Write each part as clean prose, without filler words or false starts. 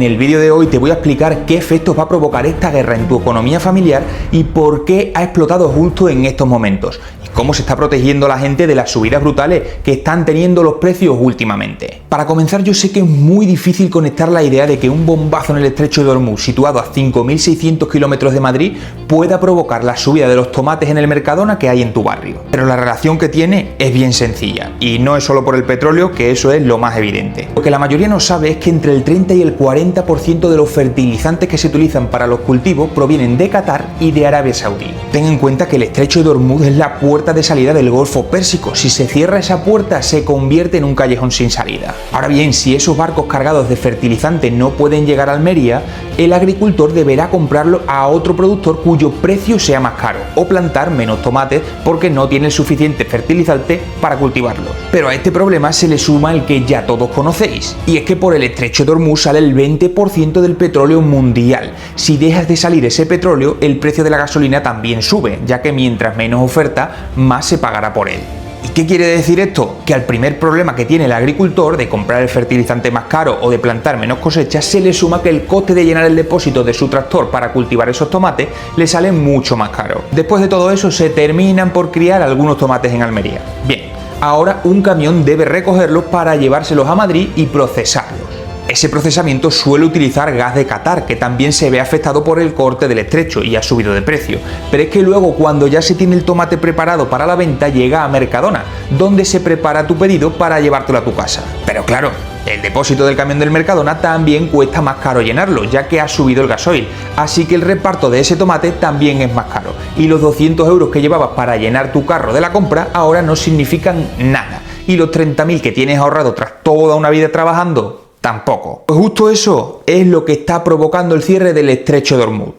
En el vídeo de hoy te voy a explicar qué efectos va a provocar esta guerra en tu economía familiar y por qué ha explotado justo en estos momentos, y cómo se está protegiendo la gente de las subidas brutales que están teniendo los precios últimamente. Para comenzar, yo sé que es muy difícil conectar la idea de que un bombazo en el estrecho de Hormuz, situado a 5.600 kilómetros de Madrid, pueda provocar la subida de los tomates en el Mercadona que hay en tu barrio. Pero la relación que tiene es bien sencilla, y no es solo por el petróleo, que eso es lo más evidente. Lo que la mayoría no sabe es que entre el 30 y el 40% de los fertilizantes que se utilizan para los cultivos provienen de Qatar y de Arabia Saudí. Ten en cuenta que el estrecho de Hormuz es la puerta de salida del Golfo Pérsico. Si se cierra esa puerta, se convierte en un callejón sin salida. Ahora bien, si esos barcos cargados de fertilizantes no pueden llegar a Almería, el agricultor deberá comprarlo a otro productor cuyo precio sea más caro, o plantar menos tomates porque no tiene el suficiente fertilizante para cultivarlos. Pero a este problema se le suma el que ya todos conocéis, y es que por el estrecho de Hormuz sale el 20% del petróleo mundial. Si dejas de salir ese petróleo, el precio de la gasolina también sube, ya que mientras menos oferta, más se pagará por él. ¿Y qué quiere decir esto? Que al primer problema que tiene el agricultor de comprar el fertilizante más caro o de plantar menos cosechas, se le suma que el coste de llenar el depósito de su tractor para cultivar esos tomates le sale mucho más caro. Después de todo eso, se terminan por criar algunos tomates en Almería. Bien, ahora un camión debe recogerlos para llevárselos a Madrid y procesarlos. Ese procesamiento suele utilizar gas de Qatar, que también se ve afectado por el corte del estrecho y ha subido de precio. Pero es que luego, cuando ya se tiene el tomate preparado para la venta, llega a Mercadona, donde se prepara tu pedido para llevártelo a tu casa. Pero claro, el depósito del camión del Mercadona también cuesta más caro llenarlo, ya que ha subido el gasoil, así que el reparto de ese tomate también es más caro. Y los 200 euros que llevabas para llenar tu carro de la compra ahora no significan nada. Y los 30.000 que tienes ahorrado tras toda una vida trabajando, tampoco. Pues justo eso es lo que está provocando el cierre del estrecho de Hormuz.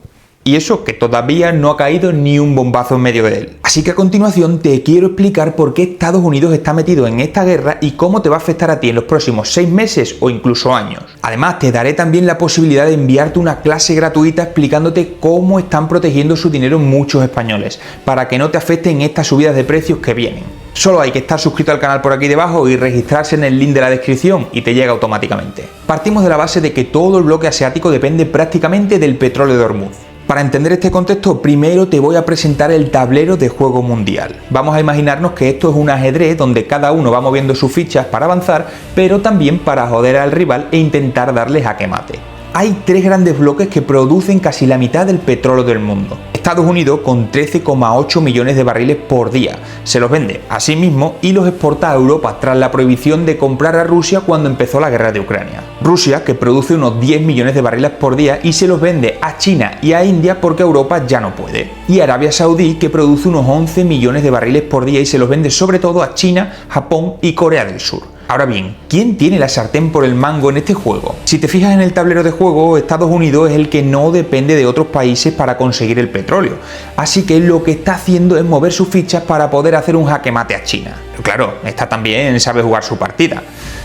Y eso que todavía no ha caído ni un bombazo en medio de él. Así que a continuación te quiero explicar por qué Estados Unidos está metido en esta guerra y cómo te va a afectar a ti en los próximos 6 meses o incluso años. Además, te daré también la posibilidad de enviarte una clase gratuita explicándote cómo están protegiendo su dinero muchos españoles, para que no te afecten estas subidas de precios que vienen. Solo hay que estar suscrito al canal por aquí debajo y registrarse en el link de la descripción y te llega automáticamente. Partimos de la base de que todo el bloque asiático depende prácticamente del petróleo de Hormuz. Para entender este contexto, primero te voy a presentar el tablero de juego mundial. Vamos a imaginarnos que esto es un ajedrez donde cada uno va moviendo sus fichas para avanzar, pero también para joder al rival e intentar darle jaque mate. Hay 3 grandes bloques que producen casi la mitad del petróleo del mundo. Estados Unidos, con 13,8 millones de barriles por día, se los vende a sí mismo y los exporta a Europa tras la prohibición de comprar a Rusia cuando empezó la guerra de Ucrania. Rusia, que produce unos 10 millones de barriles por día y se los vende a China y a India porque Europa ya no puede. Y Arabia Saudí, que produce unos 11 millones de barriles por día y se los vende sobre todo a China, Japón y Corea del Sur. Ahora bien, ¿quién tiene la sartén por el mango en este juego? Si te fijas en el tablero de juego, Estados Unidos es el que no depende de otros países para conseguir el petróleo. Así que lo que está haciendo es mover sus fichas para poder hacer un jaque mate a China. Pero claro, esta también sabe jugar su partida.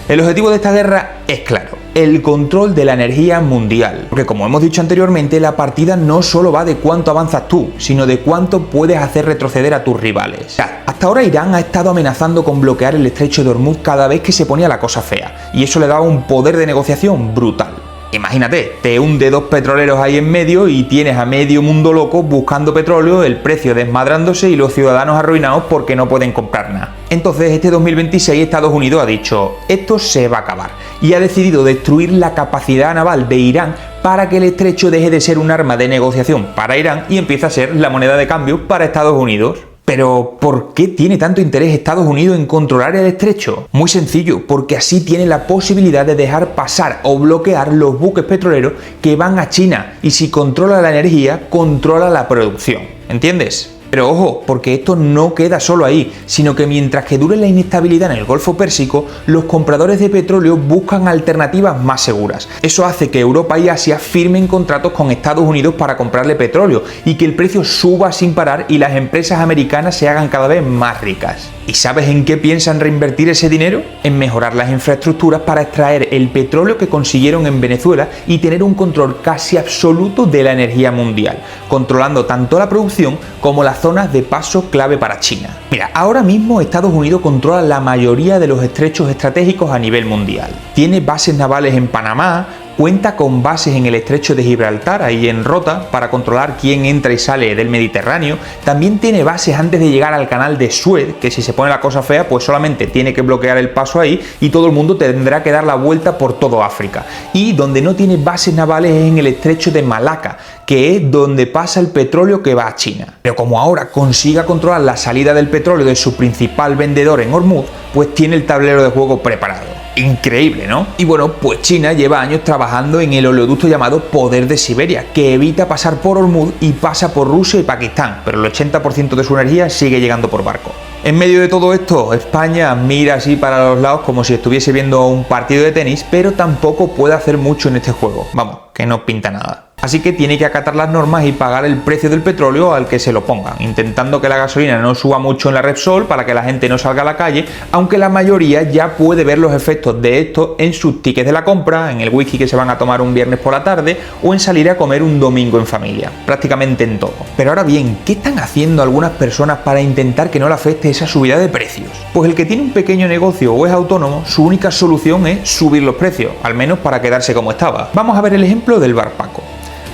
El objetivo de esta guerra es claro: el control de la energía mundial. Porque como hemos dicho anteriormente, la partida no solo va de cuánto avanzas tú, sino de cuánto puedes hacer retroceder a tus rivales. Hasta ahora Irán ha estado amenazando con bloquear el estrecho de Hormuz cada vez que se ponía la cosa fea, y eso le daba un poder de negociación brutal. Imagínate, te hunde 2 petroleros ahí en medio y tienes a medio mundo loco buscando petróleo, el precio desmadrándose y los ciudadanos arruinados porque no pueden comprar nada. Entonces este 2026 Estados Unidos ha dicho: esto se va a acabar, y ha decidido destruir la capacidad naval de Irán para que el estrecho deje de ser un arma de negociación para Irán y empiece a ser la moneda de cambio para Estados Unidos. Pero, ¿por qué tiene tanto interés Estados Unidos en controlar el estrecho? Muy sencillo, porque así tiene la posibilidad de dejar pasar o bloquear los buques petroleros que van a China, y si controla la energía, controla la producción. ¿Entiendes? Pero ojo, porque esto no queda solo ahí, sino que mientras que dure la inestabilidad en el Golfo Pérsico, los compradores de petróleo buscan alternativas más seguras. Eso hace que Europa y Asia firmen contratos con Estados Unidos para comprarle petróleo y que el precio suba sin parar y las empresas americanas se hagan cada vez más ricas. ¿Y sabes en qué piensan reinvertir ese dinero? En mejorar las infraestructuras para extraer el petróleo que consiguieron en Venezuela y tener un control casi absoluto de la energía mundial, controlando tanto la producción como las zonas de paso clave para China. Mira, ahora mismo Estados Unidos controla la mayoría de los estrechos estratégicos a nivel mundial. Tiene bases navales en Panamá, cuenta con bases en el estrecho de Gibraltar, ahí en Rota, para controlar quién entra y sale del Mediterráneo. También tiene bases antes de llegar al canal de Suez, que si se pone la cosa fea, pues solamente tiene que bloquear el paso ahí y todo el mundo tendrá que dar la vuelta por todo África. Y donde no tiene bases navales es en el estrecho de Malaca, que es donde pasa el petróleo que va a China. Pero como ahora consiga controlar la salida del petróleo de su principal vendedor en Hormuz, pues tiene el tablero de juego preparado. Increíble, ¿no? Y bueno, pues China lleva años trabajando en el oleoducto llamado Poder de Siberia, que evita pasar por Hormuz y pasa por Rusia y Pakistán, pero el 80% de su energía sigue llegando por barco. En medio de todo esto, España mira así para los lados como si estuviese viendo un partido de tenis, pero tampoco puede hacer mucho en este juego. Vamos, que no pinta nada. Así que tiene que acatar las normas y pagar el precio del petróleo al que se lo pongan, intentando que la gasolina no suba mucho en la Repsol para que la gente no salga a la calle, aunque la mayoría ya puede ver los efectos de esto en sus tickets de la compra, en el whisky que se van a tomar un viernes por la tarde o en salir a comer un domingo en familia, prácticamente en todo. Pero ahora bien, ¿qué están haciendo algunas personas para intentar que no le afecte esa subida de precios? Pues el que tiene un pequeño negocio o es autónomo, su única solución es subir los precios, al menos para quedarse como estaba. Vamos a ver el ejemplo del bar Paco.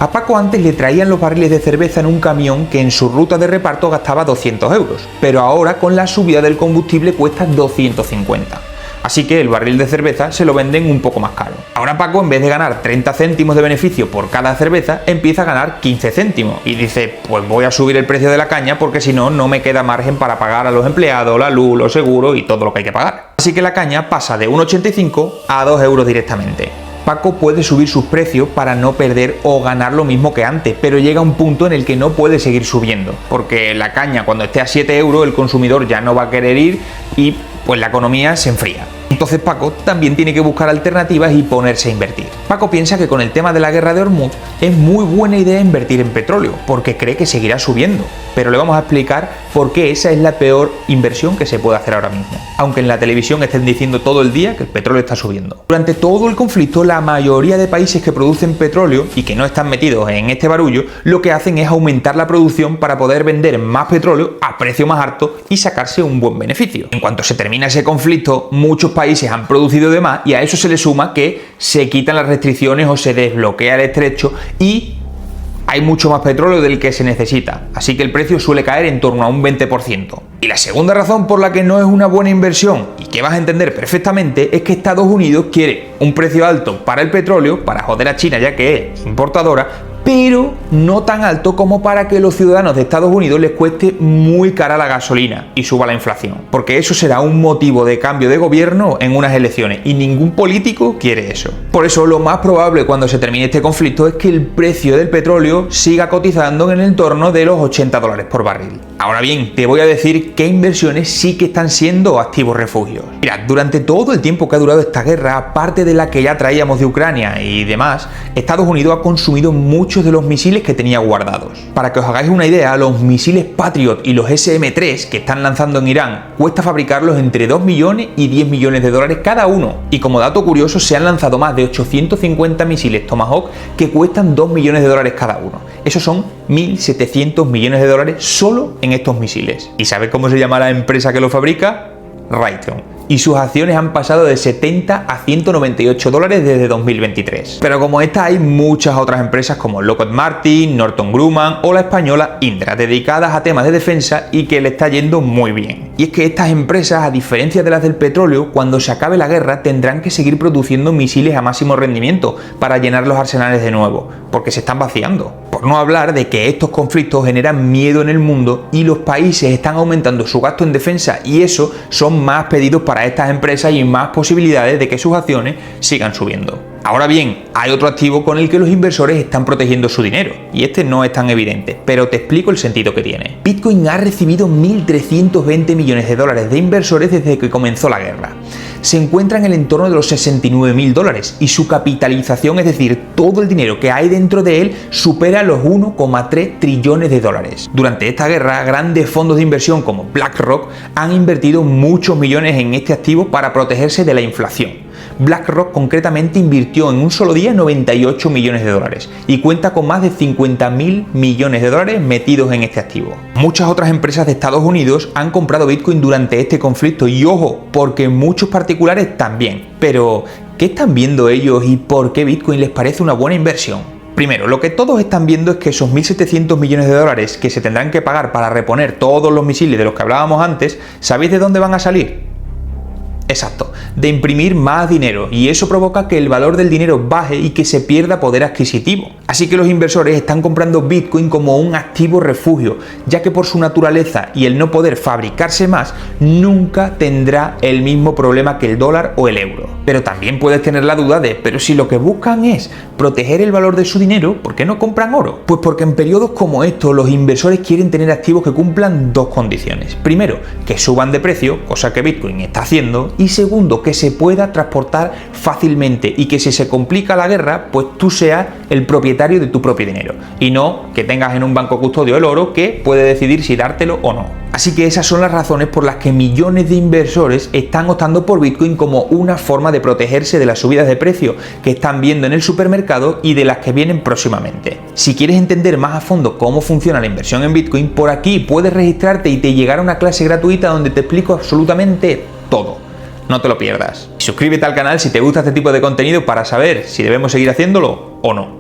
A Paco antes le traían los barriles de cerveza en un camión que en su ruta de reparto gastaba 200 euros, pero ahora con la subida del combustible cuesta 250. Así que el barril de cerveza se lo venden un poco más caro. Ahora Paco, en vez de ganar 30 céntimos de beneficio por cada cerveza, empieza a ganar 15 céntimos y dice, pues voy a subir el precio de la caña porque si no, no me queda margen para pagar a los empleados, la luz, los seguros y todo lo que hay que pagar. Así que la caña pasa de 1,85 a 2 euros directamente. Paco puede subir sus precios para no perder o ganar lo mismo que antes, pero llega un punto en el que no puede seguir subiendo, porque la caña cuando esté a 7 euros el consumidor ya no va a querer ir y pues la economía se enfría. Entonces Paco también tiene que buscar alternativas y ponerse a invertir. Paco piensa que con el tema de la guerra de Hormuz es muy buena idea invertir en petróleo, porque cree que seguirá subiendo. Pero le vamos a explicar por qué esa es la peor inversión que se puede hacer ahora mismo. Aunque en la televisión estén diciendo todo el día que el petróleo está subiendo. Durante todo el conflicto, la mayoría de países que producen petróleo y que no están metidos en este barullo, lo que hacen es aumentar la producción para poder vender más petróleo a precio más alto y sacarse un buen beneficio. En cuanto se termina ese conflicto, muchos países han producido de más y a eso se le suma que se quitan las restricciones o se desbloquea el estrecho y hay mucho más petróleo del que se necesita, así que el precio suele caer en torno a un 20%. Y la segunda razón por la que no es una buena inversión, y que vas a entender perfectamente, es que Estados Unidos quiere un precio alto para el petróleo, para joder a China ya que es importadora, pero no tan alto como para que los ciudadanos de Estados Unidos les cueste muy cara la gasolina y suba la inflación, porque eso será un motivo de cambio de gobierno en unas elecciones y ningún político quiere eso. Por eso lo más probable cuando se termine este conflicto es que el precio del petróleo siga cotizando en el entorno de los $80 por barril. Ahora bien, te voy a decir qué inversiones sí que están siendo activos refugios. Mira, durante todo el tiempo que ha durado esta guerra, aparte de la que ya traíamos de Ucrania y demás, Estados Unidos ha consumido muchos de los misiles que tenía guardados. Para que os hagáis una idea, los misiles Patriot y los SM-3 que están lanzando en Irán cuesta fabricarlos entre 2 millones y 10 millones de dólares cada uno. Y como dato curioso, se han lanzado más de 850 misiles Tomahawk que cuestan 2 millones de dólares cada uno. Esos son 1.700 millones de dólares solo en estos misiles. ¿Y sabes cómo se llama la empresa que los fabrica? Raytheon. Y sus acciones han pasado de 70 a 198 dólares desde 2023. Pero como esta hay muchas otras empresas como Lockheed Martin, Northrop Grumman o la española Indra, dedicadas a temas de defensa y que le está yendo muy bien. Y es que estas empresas, a diferencia de las del petróleo, cuando se acabe la guerra tendrán que seguir produciendo misiles a máximo rendimiento para llenar los arsenales de nuevo, porque se están vaciando. Por no hablar de que estos conflictos generan miedo en el mundo y los países están aumentando su gasto en defensa y eso son más pedidos para estas empresas y más posibilidades de que sus acciones sigan subiendo. Ahora bien, hay otro activo con el que los inversores están protegiendo su dinero, y este no es tan evidente, pero te explico el sentido que tiene. Bitcoin ha recibido 1.320 millones de dólares de inversores desde que comenzó la guerra. Se encuentra en el entorno de los 69.000 dólares y su capitalización, es decir, todo el dinero que hay dentro de él, supera los 1,3 trillones de dólares. Durante esta guerra, grandes fondos de inversión como BlackRock han invertido muchos millones en este activo para protegerse de la inflación. BlackRock concretamente invirtió en un solo día 98 millones de dólares y cuenta con más de 50.000 millones de dólares metidos en este activo. Muchas otras empresas de Estados Unidos han comprado Bitcoin durante este conflicto y ojo, porque muchos particulares también. Pero, ¿qué están viendo ellos y por qué Bitcoin les parece una buena inversión? Primero, lo que todos están viendo es que esos 1.700 millones de dólares que se tendrán que pagar para reponer todos los misiles de los que hablábamos antes, ¿sabéis de dónde van a salir? Exacto, de imprimir más dinero, y eso provoca que el valor del dinero baje y que se pierda poder adquisitivo. Así que los inversores están comprando Bitcoin como un activo refugio, ya que por su naturaleza y el no poder fabricarse más, nunca tendrá el mismo problema que el dólar o el euro. Pero también puedes tener la duda de, pero si lo que buscan es proteger el valor de su dinero, ¿por qué no compran oro? Pues porque en periodos como estos los inversores quieren tener activos que cumplan dos condiciones. Primero, que suban de precio, cosa que Bitcoin está haciendo, y segundo, que se pueda transportar fácilmente y que si se complica la guerra, pues tú seas el propietario de tu propio dinero y no que tengas en un banco custodio el oro que puede decidir si dártelo o no. Así que esas son las razones por las que millones de inversores están optando por Bitcoin como una forma de protegerse de las subidas de precio que están viendo en el supermercado y de las que vienen próximamente. Si quieres entender más a fondo cómo funciona la inversión en Bitcoin, por aquí puedes registrarte y te llegará una clase gratuita donde te explico absolutamente todo. No te lo pierdas. Y suscríbete al canal si te gusta este tipo de contenido para saber si debemos seguir haciéndolo o no.